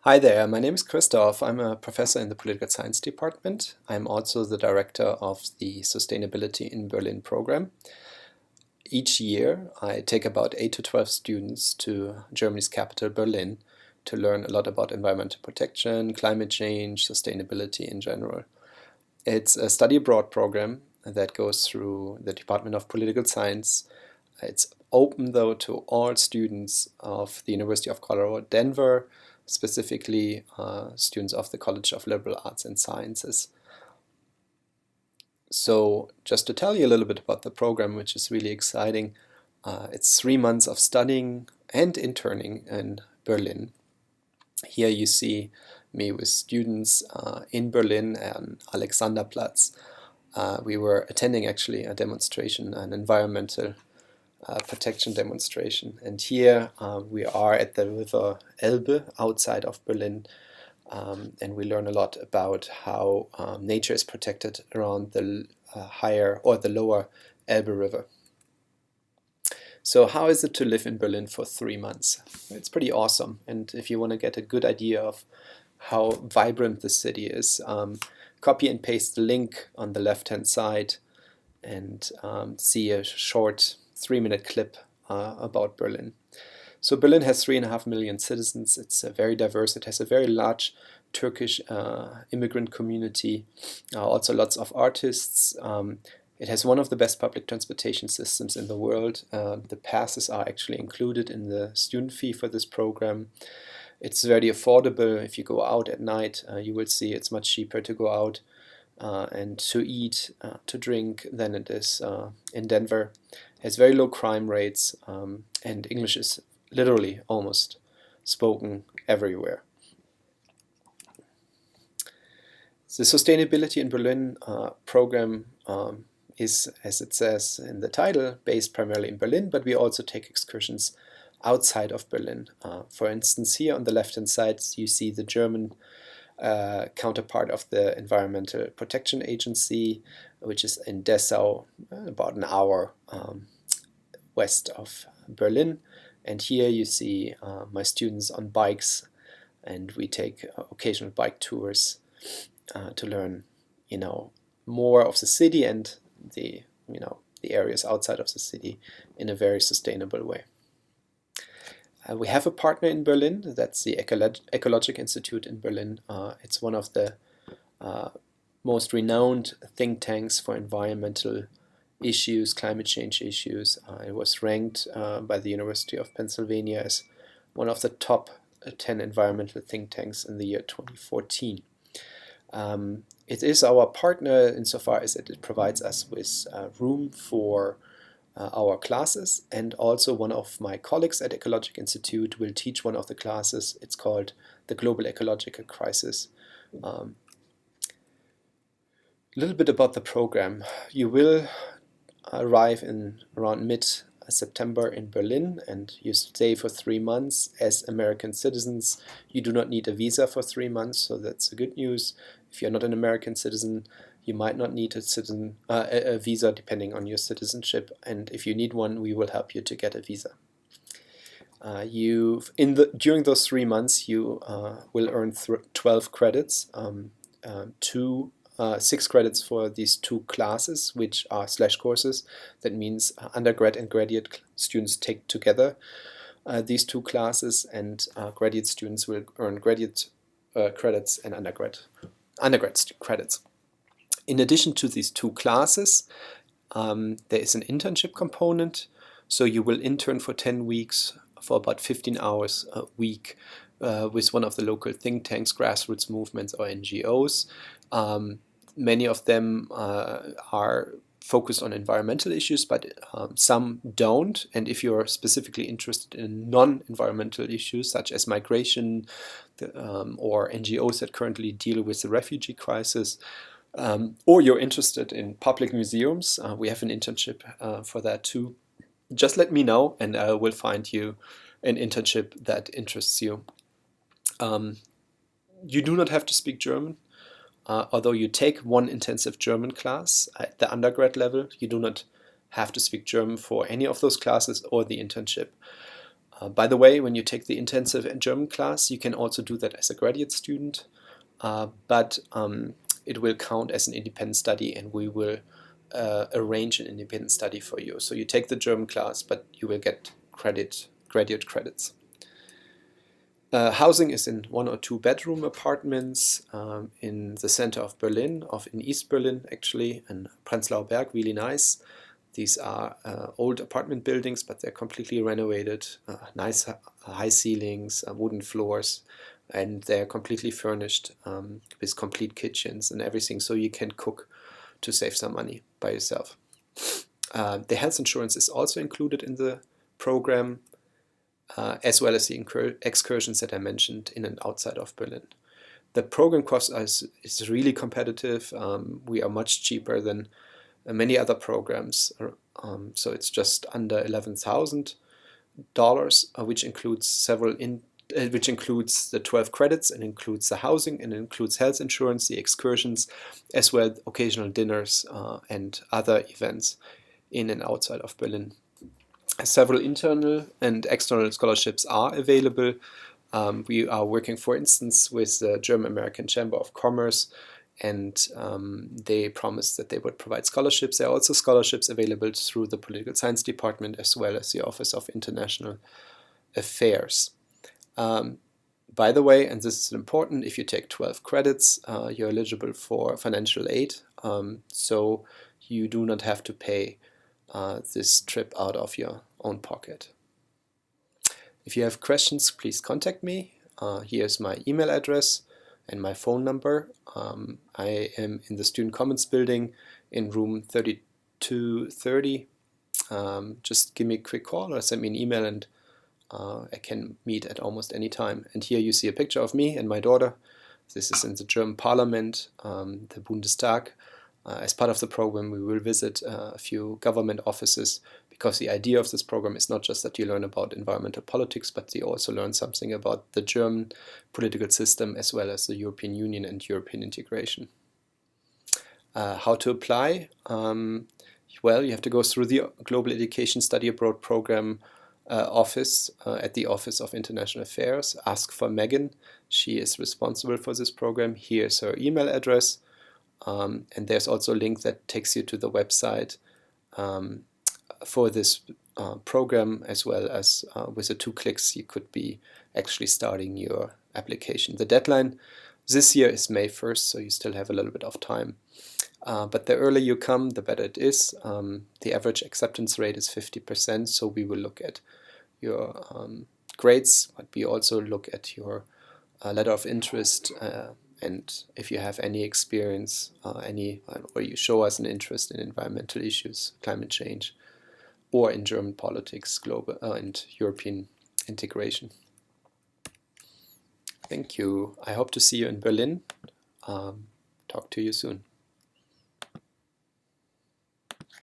Hi there, my name is Christoph. I'm a professor in the political science department. I'm also the director of the Sustainability in Berlin program. Each year, I take about 8 to 12 students to Germany's capital, Berlin, to learn a lot about environmental protection, climate change, sustainability in general. It's a study abroad program that goes through the Department of Political Science. It's open, though, to all students of the University of Colorado, Denver, specifically students of the College of Liberal Arts and Sciences. So just to tell you a little bit about the program, which is really exciting, it's 3 months of studying and interning in Berlin. Here you see me with students in Berlin and Alexanderplatz. We were attending actually a demonstration, an environmental protection demonstration. And here we are at the river Elbe outside of Berlin, and we learn a lot about how nature is protected around the higher or the lower Elbe River. So how is it to live in Berlin for 3 months? It's pretty awesome. And if you want to get a good idea of how vibrant the city is, copy and paste the link on the left-hand side and see a short 3-minute clip about Berlin. So Berlin has 3.5 million citizens. It's very diverse. It has a very large Turkish immigrant community, also lots of artists. It has one of the best public transportation systems in the world. The passes are actually included in the student fee for this program. It's very affordable. If you go out at night, you will see it's much cheaper to go out and to eat, to drink than it is in Denver. It has very low crime rates, and English is literally almost spoken everywhere. The Sustainability in Berlin program is, as it says in the title, based primarily in Berlin, but we also take excursions outside of Berlin. For instance, here on the left-hand side, you see the German counterpart of the Environmental Protection Agency, which is in Dessau, about an hour west of Berlin. And here you see my students on bikes, and we take occasional bike tours to learn, more of the city and the areas outside of the city in a very sustainable way. We have a partner in Berlin, that's the Ecologic Institute in Berlin. It's one of the most renowned think tanks for environmental issues, climate change issues. It was ranked by the University of Pennsylvania as one of the top 10 environmental think tanks in the year 2014. It is our partner insofar as it provides us with room for our classes, and also one of my colleagues at Ecologic Institute will teach one of the classes. It's called the Global Ecological Crisis. A little bit about the program. You will arrive in around mid-September in Berlin, and you stay for 3 months. As American citizens, you do not need a visa for 3 months, so that's the good news. If you're not an American citizen, you might not need a visa depending on your citizenship, and if you need one, we will help you to get a visa. During those 3 months, you will earn 12 credits, 6 credits for these 2 classes, which are slash courses. That means undergrad and graduate students take together these 2 classes, and graduate students will earn graduate credits and undergrad credits. In addition to these 2 classes, there is an internship component. So you will intern for 10 weeks for about 15 hours a week with one of the local think tanks, grassroots movements, or NGOs. Many of them are focused on environmental issues, but some don't. And if you're specifically interested in non-environmental issues such as migration or NGOs that currently deal with the refugee crisis, or you're interested in public museums, we have an internship for that too. Just let me know and I will find you an internship that interests you. You do not have to speak German. Although you take one intensive German class at the undergrad level, you do not have to speak German for any of those classes or the internship. By the way, when you take the intensive and German class, you can also do that as a graduate student, but it will count as an independent study, and we will arrange an independent study for you. So you take the German class, but you will get graduate credits. Housing is in 1 or 2 bedroom apartments in the center of Berlin, in East Berlin actually, in Prenzlauer Berg, really nice. These are old apartment buildings, but they're completely renovated, nice high ceilings, wooden floors, and they're completely furnished with complete kitchens and everything, so you can cook to save some money by yourself. The health insurance is also included in the program, as well as the excursions that I mentioned in and outside of Berlin. The program cost is really competitive. We are much cheaper than many other programs, so it's just under $11,000, which includes which includes the 12 credits and includes the housing and includes health insurance, the excursions, as well as occasional dinners and other events in and outside of Berlin. Several internal and external scholarships are available. We are working, for instance, with the German-American Chamber of Commerce, and they promised that they would provide scholarships. There are also scholarships available through the Political Science Department as well as the Office of International Affairs. By the way, and this is important, if you take 12 credits, you're eligible for financial aid, so you do not have to pay this trip out of your own pocket. If you have questions, please contact me. Here's my email address and my phone number. I am in the Student Commons building in room 3230. Just give me a quick call or send me an email, and I can meet at almost any time. And here you see a picture of me and my daughter. This is in the German Parliament, the Bundestag. As part of the program, we will visit a few government offices, because the idea of this program is not just that you learn about environmental politics, but you also learn something about the German political system as well as the European Union and European integration. How to apply? Well, you have to go through the Global Education Study Abroad Program office at the Office of International Affairs. Ask for Megan. She is responsible for this program. Here's her email address. And there's also a link that takes you to the website for this program, as well as with the 2 clicks you could be actually starting your application. The deadline this year is May 1st, so you still have a little bit of time. But the earlier you come, the better it is. The average acceptance rate is 50%, so we will look at your grades, but we also look at your letter of interest, and if you have any experience, or you show us an interest in environmental issues, climate change, or in German politics, global and European integration. Thank you. I hope to see you in Berlin. Talk to you soon.